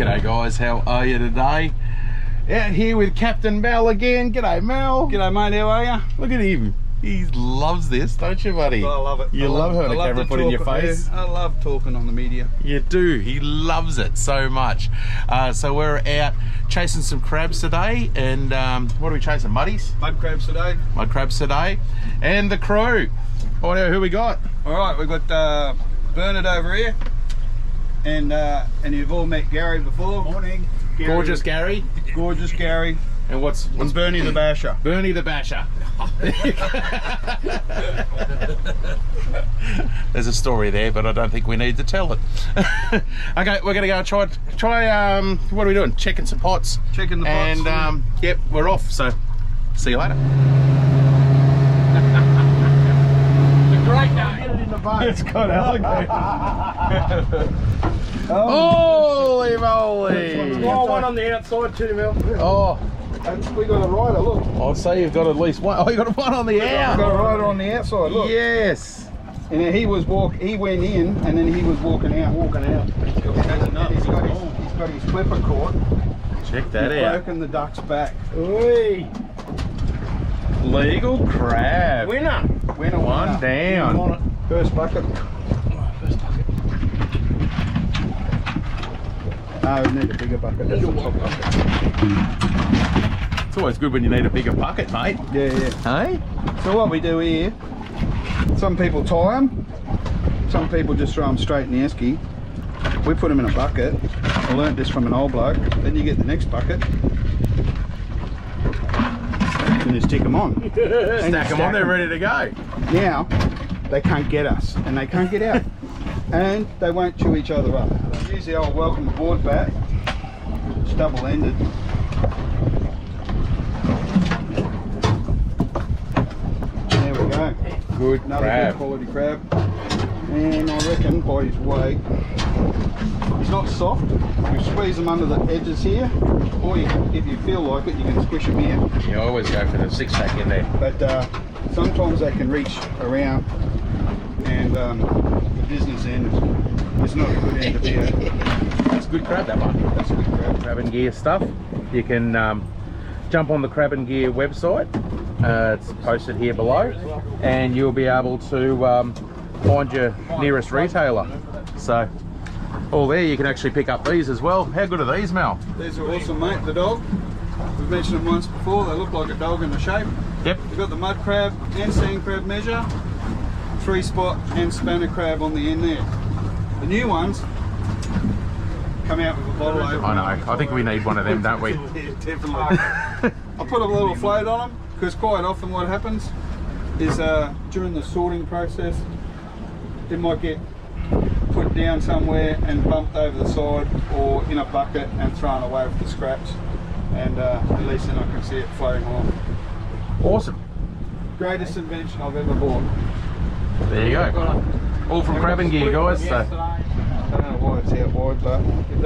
G'day guys, how are you today? Out here with Captain Mel again. G'day Mel. G'day mate, how are you? Look at him. He loves this, don't you, buddy? I love it. You love having a camera put in your face. Yeah, I love talking on the media. You do. He loves it so much. So we're out chasing some crabs today, and what are we chasing? Muddies? Mudcrabs today. Mudcrabs today, and the crew. Oh, now who we got? All right, we've got Bernard over here, and you've all met Gary before. Morning. Gary. Gorgeous Gary. Gorgeous Gary. And what's Bernie the Basher? Bernie the Basher. There's a story there, but I don't think we need to tell it. Okay, we're gonna go try. What are we doing? Checking some pots. Checking the pots. And yep, we're off. So, see you later. It's a great day. Get it in the boat. It's got alligator. Holy moly! One on the outside too, Mel. Oh. We got a rider, look. I'll say you've got at least one. Oh, you got one on the out. Got a rider on the outside, look. Yes. And then he went in, and then he was walking out. He's got his clipper caught. Check that He's out. broken the duck's back. Oi. Legal crab. Winner. One down. First bucket. No, we need a bigger bucket. That's the top bucket. It's always good when you need a bigger bucket, mate. Yeah. Hey? So what we do here, some people tie them, some people just throw them straight in the esky. We put them in a bucket. I learnt this from an old bloke. Then you get the next bucket and you stick them on. Stack them on, they're ready to go. Now, they can't get us and they can't get out. And they won't chew each other up. Use the old welcome aboard bat. It's double-ended. There we go. Good Another crab. good quality crab. And I reckon by his weight, he's not soft. You squeeze them under the edges here, or if you feel like it, you can squish them here. You always go for the 6-pack in there. But sometimes they can reach around, and the business end is not a good end to be at. That's good crab, that one. That's a good crab. Crab and Gear stuff. You can jump on the Crab and Gear website. It's posted here below, and you'll be able to find your nearest retailer. So, all there, you can actually pick up these as well. How good are these, Mel? These are awesome, mate. The dog. We've mentioned them once before. They look like a dog in the shape. Yep. We've got the mud crab and sand crab measure, 3-spot and spanner crab on the end there. The new ones come out with a bottle opener. I know. I think we need one of them, don't we? Yeah, definitely. I put a little float on them because quite often what happens is during the sorting process, it might get put down somewhere and bumped over the side or in a bucket and thrown away with the scraps. And at least then I can see it floating along. Awesome. Greatest invention I've ever bought. There you go. All from Crab and Gear, guys. So. I don't know why it's out wide, but if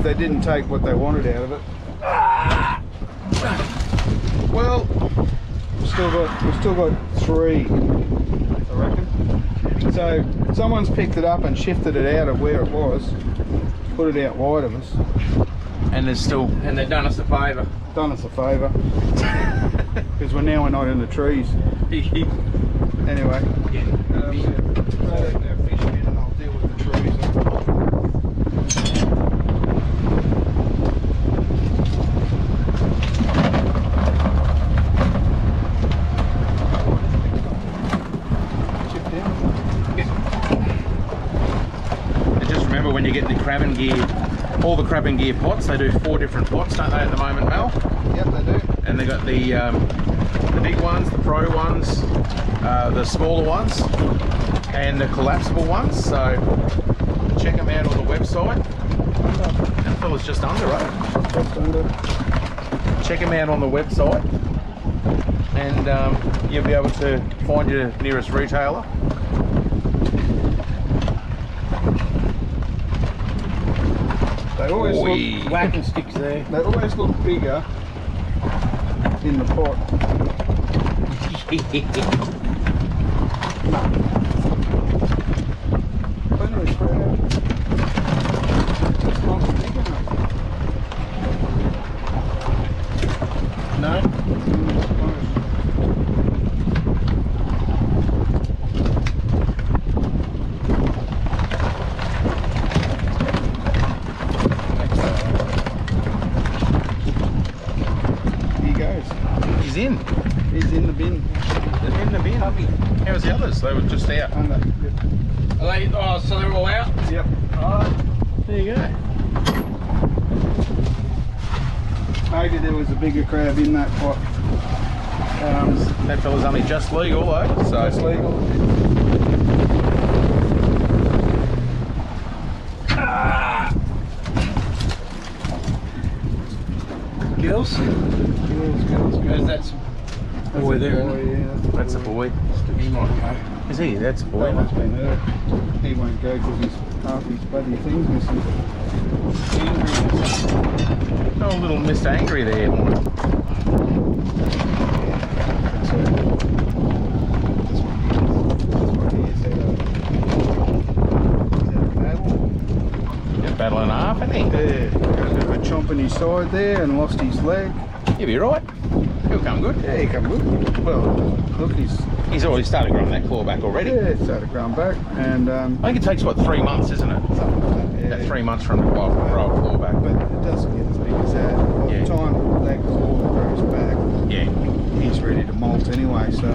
they didn't take what they wanted out of it, well, we've still got 3, I reckon. So someone's picked it up and shifted it out of where it was, put it out wide of us. And there's still, and they've done us a favour. Done us a favour. Because we're not in the trees. Anyway, throw their fish in and I'll deal with the trees. Chip down. And just remember, when you get the Crab and Gear, all the Crab and Gear pots, they do 4 different pots, don't they, at the moment, Mel? Yep, they do. And they got the big ones, the pro ones, the smaller ones, and the collapsible ones. So check them out on the website. That fella's just under, right? Just under. Check them out on the website, and you'll be able to find your nearest retailer. They always look whacking sticks there. They always look bigger in the pot. Plenty of crab. It's not big enough. bin. He's in the bin. In the bin. How was the others? They were just out. Under. Are they, oh, so they're all out? Yep. There you go. Maybe there was a bigger crab in that pot. That fella's only just legal though, so It's legal. Girls? Girls. Is that some boy there? Oh, yeah. that's a boy. He might go. Is he? That's a boy. That one's been hurt. He won't go because he's half his bloody things missing. Oh, little Mr. Angry there, Mike. He's a battle and a half, isn't he? Yeah, got a bit of a chomp in his side there and lost his leg. He'll be right. He'll come good. Yeah, he come good. Well, look, He's already started growing that claw back already. yeah, started growing back, and I think it takes, what, 3 months, isn't it? something like that, yeah. About 3 months from the claw back. But it doesn't get as big as that. By Yeah. the time that claw grows back, Yeah. he's ready to molt anyway, so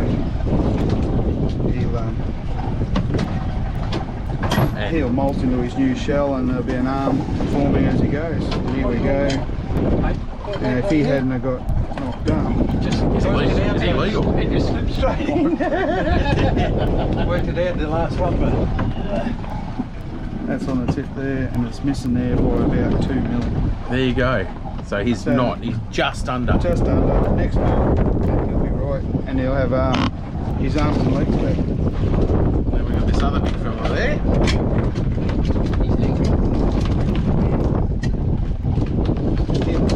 he'll molt into his new shell and there'll be an arm forming as he goes. Here we go. And if he hadn't have got knocked down, Is he legal? It just slipped straight in. Worked it out the last one, but that's on the tip there, and it's missing there by about 2 million. There you go. So he's So- not, he's just under. Just under. Next one, he'll be right, and he'll have his arms and legs back. Then we've got this other big fella there. He'll be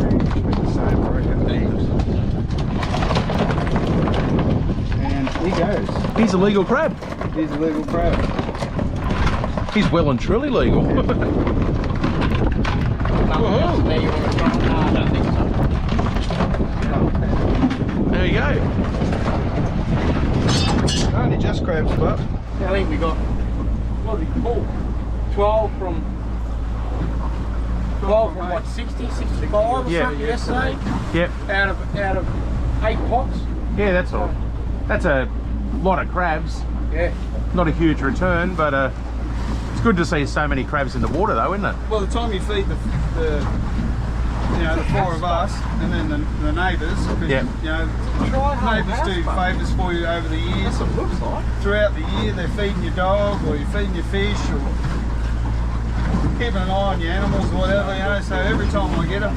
the same, I reckon. And he goes. He's a legal crab. He's a legal crab. He's well and truly legal. nothing else there you want to try? No, I don't think so. There you go. Only just crabs, but I think we got, what did we pull? 12 from what, 60, 65 or Yeah. something yesterday? Yep. Out of 8 pots? Yeah, that's all. That's a lot of crabs. Yeah. Not a huge return, but it's good to see so many crabs in the water though, isn't it? by the time you feed the 4 of us and then the neighbours, because Yeah. neighbours do favours for you over the years. That's what it looks like. Throughout the year, they're feeding your dog or you're feeding your fish or keeping an eye on your animals or whatever, So every time I get them,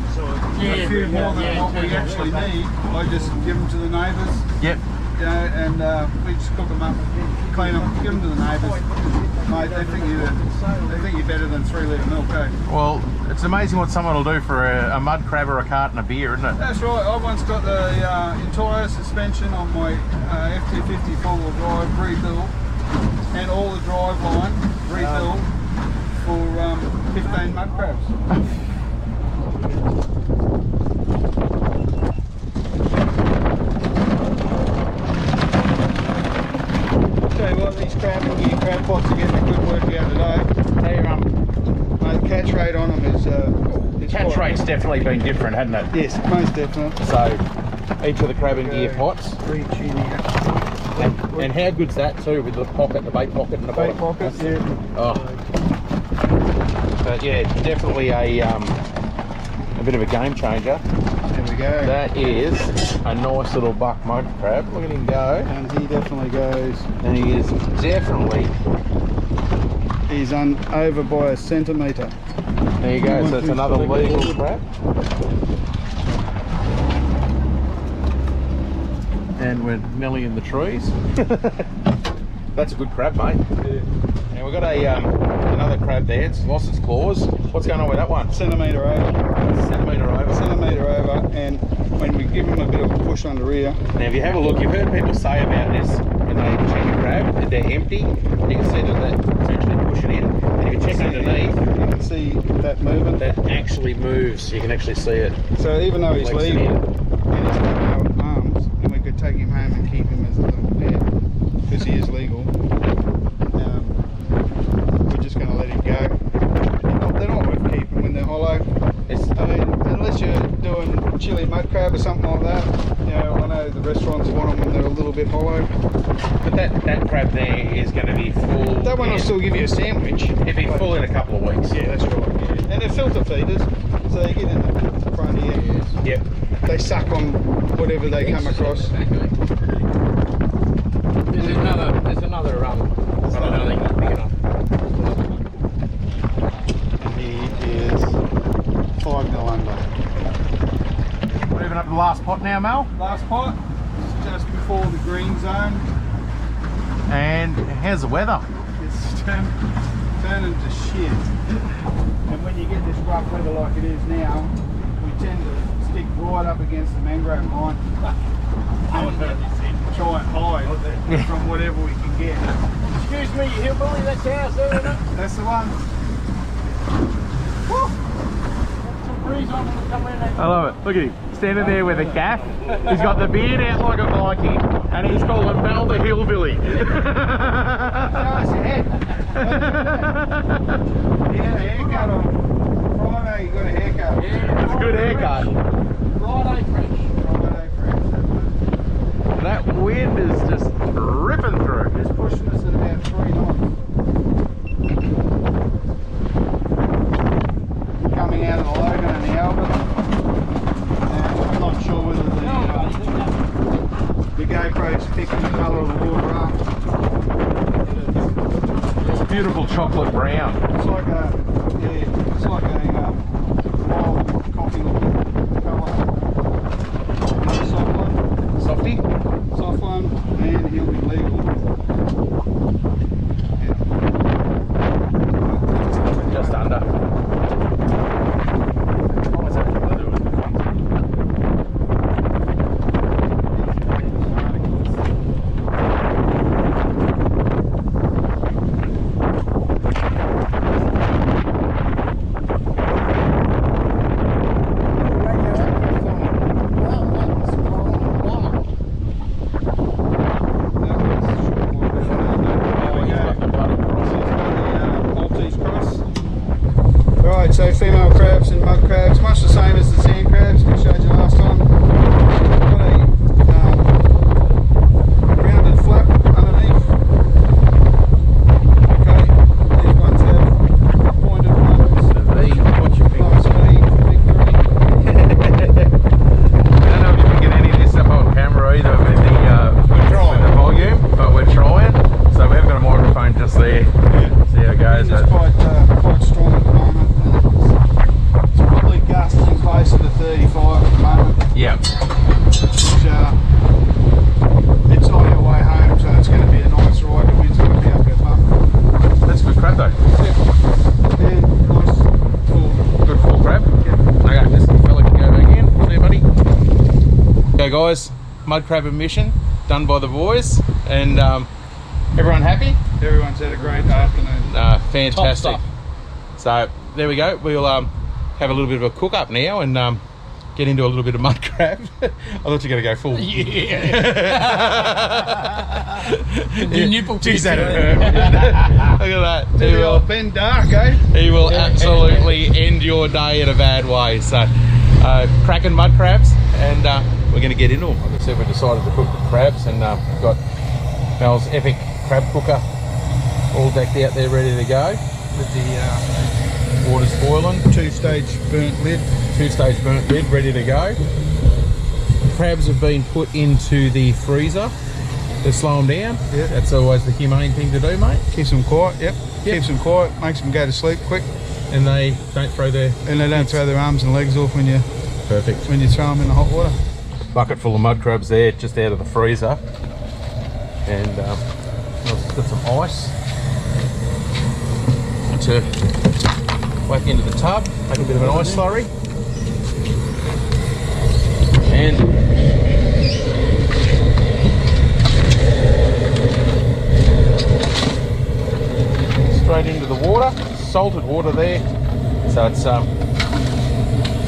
a few more than what we actually need, I just give them to the neighbours. Yep. And we just cook them up, clean them, give them to the neighbours. Mate, they think you're better than 3 litre milk, eh? Well, it's amazing what someone will do for a mud crab or a carton of beer, isn't it? That's right. I once got the entire suspension on my F250 four-wheel drive rebuilt, and all the drive line rebuilt for 15 mud crabs. Tell you what, these crab pots are getting a good workout today. Mate, catch rate on them is Catch quite- rate's definitely been different, hasn't it? Yes, most definitely. So each of the crab and gear pots. Reach in here. And how good's that too, with the pocket, the bait pocket and the Bait bottom? pockets, yeah. Oh. But yeah, definitely a bit of a game changer. There we go. That is a nice little buck mud crab. Look at him go. And he definitely goes. And he is definitely, He's over by a centimetre. there you go, so it's another legal crab. And we're nearly in the trees. That's a good crab, mate. Yeah. Now we've got another crab there. It's lost its claws. What's going on with that one? Centimetre over. Centimetre over. Centimetre over, and when we give him a bit of a push under here, Now if you have a look, you've heard people say about this when they check a crab, that they're empty. You can see that it's actually pushing in. And if you check underneath, you can see that movement. that actually moves. You can actually see it. So even though he's Legs legal in. and he's got no arms, then we could take him home and keep him as a little pet because he is legal. We're just going to let him go. They're not worth keeping when they're hollow. It's, I mean, unless you're doing chili mud crab or something like that, on a hollow. The restaurants want them when they're a little bit hollow. But that crab there is going to be full. That one will still give you a sandwich. It'll be full in a couple of weeks. Yeah, that's right. Yeah. And they're filter feeders, so they get in the front here. Yep. They suck on whatever they come across. Exactly. There's another thing that's big enough. He is 5 mil under. Moving up to the last pot now, Mel. Last pot, just before the green zone. And how's the weather? It's turning to shit. And when you get this rough weather like it is now, we tend to stick right up against the mangrove line and try and hide from whatever we can get. Excuse me, you hillbilly, that's ours there, isn't it? That's the one. Some breeze on when we come in there. I love it. Look at him. Standing there with a gaff. He's got the beard out like a Viking. And he's called him Mel the Hillbilly. Nice head. He had a haircut on Friday. He got a haircut. Yeah, It's a good haircut. Friday fresh. Friday, French. That wind is just ripping through. It's pushing us at about 3 knots. Coming out of the Logan and the Albert. And I'm not sure whether the GoPro's picking the colour of the water up. It's beautiful chocolate brown. It's like a wild coffee looking colour. Another soft one. Softy? Soft one, and he'll be legal. Just under. What's that fella doing? Right, so female crabs and mud crabs, much the same as the sand crabs we showed you last time. Got a rounded flap underneath. Okay, these ones have pointed ones. What's your Nice V, big three. I don't know if you can get any of this up on camera either with the volume, but we're trying. So we have got a microphone just there. See how it goes. It's quite strong at the moment. It's probably gusting closer to 35 at the moment. Yeah. It's on your way home, so it's going to be a nice ride. The wind's going to be up our bum. That's good crab though. Yeah, nice full. Good full crab. Yep. Okay, this fella can go back in. See you, buddy. Okay guys, mud crab mission done by the boys, and everyone happy? Everyone's had a great afternoon. Fantastic. Top So there we go. We'll have a little bit of a cook up now and get into a little bit of mud crab. I thought you were going to go full. Yeah. Your nipple Jeez, that piece, hurt. Look at that. Tell you old Ben Dark, eh? He will absolutely end your day in a bad way. So, cracking mud crabs, and we're going to get into them. Like I said, we decided to cook the crabs, and we've got Mel's epic crab cooker all decked out there, ready to go. With the Water's boiling. 2-stage burnt lid. 2-stage burnt lid, ready to go. Crabs have been put into the freezer to slow them down. Yep. That's always the humane thing to do, mate. Keeps them quiet, yep. Keeps them quiet, makes them go to sleep quick. And they don't throw their... And they don't throw their arms and legs off when you Perfect. throw them in the hot water. Bucket full of mud crabs there, just out of the freezer. And I've got some ice to whack into the tub, make a bit of an ice slurry. And straight into the water, salted water there. So it's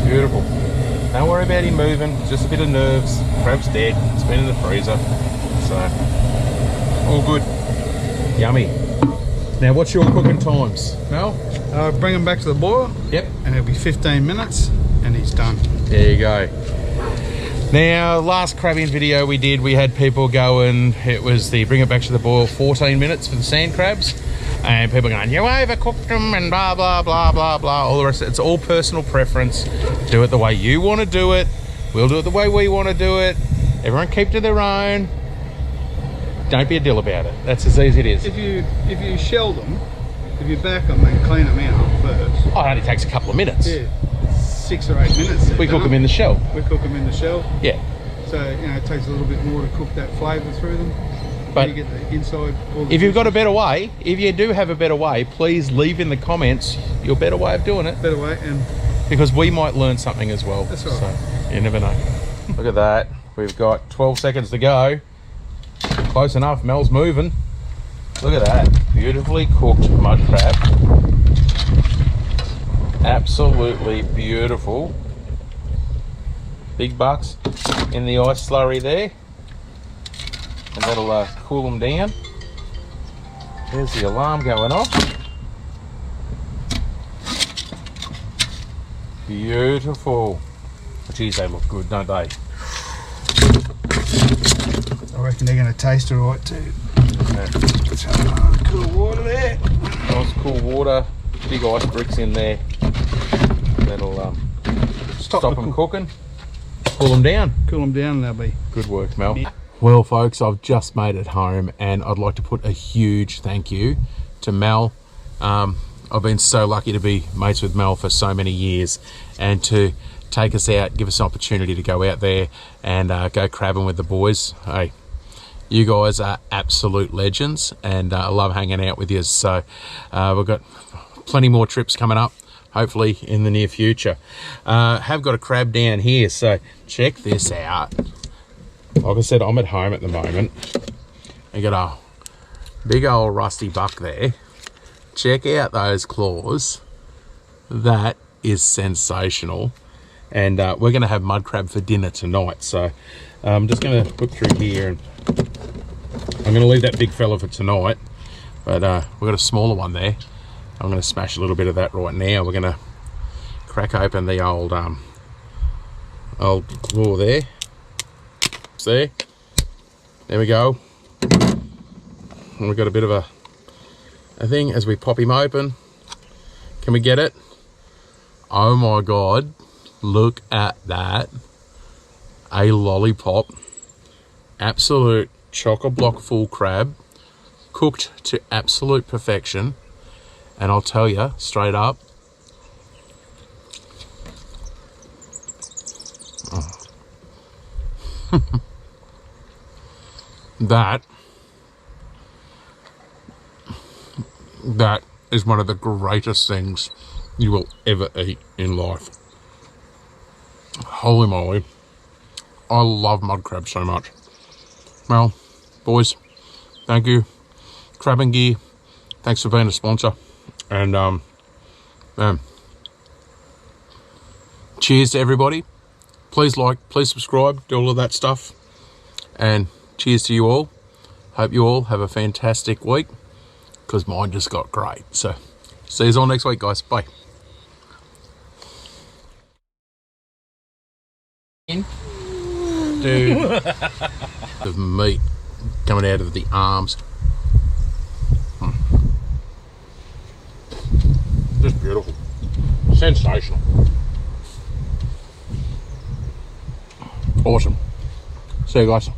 beautiful. Don't worry about him moving, just a bit of nerves. Crab's dead, it's been in the freezer. So, all good. Yummy. Now, what's your cooking times, Mel? Bring them back to the boil. Yep. And it'll be 15 minutes and he's done. There you go. Now, last crabbing video we did, we had people going, it was the bring it back to the boil 14 minutes for the sand crabs. And people going, you overcooked them and blah, blah, blah, blah, blah. All the rest, it's all personal preference. Do it the way you want to do it. We'll do it the way we want to do it. Everyone keep to their own. Don't be a dill about it. That's as easy as it is. If you shell them, if you back them and clean them out first. Oh, it only takes a couple of minutes. Yeah, 6 or 8 minutes. We cook them in the shell. We cook them in the shell. Yeah. So, you know, it takes a little bit more to cook that flavour through them. But you get the inside. If you've got a better way, if you do have a better way, please leave in the comments your better way of doing it. Better way, and because we might learn something as well. That's right. So you never know. Look at that. We've got 12 seconds to go. Close enough. Mel's moving. Look at that. Beautifully cooked mud crab. Absolutely beautiful. Big bucks in the ice slurry there. And that'll cool them down. There's the alarm going off. Beautiful. Geez, they look good, don't they? I reckon they're going to taste alright too. Yeah. Cool water there. Nice cool water. Big ice bricks in there. That'll stop them cooking. Cool them down. Cool them down and they'll be. Good work, Mel. Well, folks, I've just made it home and I'd like to put a huge thank you to Mel. I've been so lucky to be mates with Mel for so many years and to take us out, give us an opportunity to go out there and go crabbing with the boys. Hey, you guys are absolute legends and I love hanging out with you. So we've got plenty more trips coming up, hopefully in the near future. Have got a crab down here, so check this out. Like I said, I'm at home at the moment. I got a big old rusty buck there. Check out those claws. That is sensational. And we're going to have mud crab for dinner tonight. So I'm just going to look through here and I'm going to leave that big fella for tonight. But we've got a smaller one there. I'm going to smash a little bit of that right now. We're going to crack open the old claw there. There we go. And we've got a bit of a thing as we pop him open. Can we get it? Oh my god, look at that. A lollipop. Absolute chock-a-block full crab, cooked to absolute perfection. And I'll tell you straight up, that is one of the greatest things you will ever eat in life. Holy moly, I love mud crab so much. Well, boys, thank you. Crab and Gear, thanks for being a sponsor. And cheers to everybody. Please like, please subscribe, do all of that stuff. And cheers to you all. Hope you all have a fantastic week, because mine just got great. So see you all next week, guys. Bye. Dude, the meat coming out of the arms. Just beautiful. Sensational. Awesome. See you guys.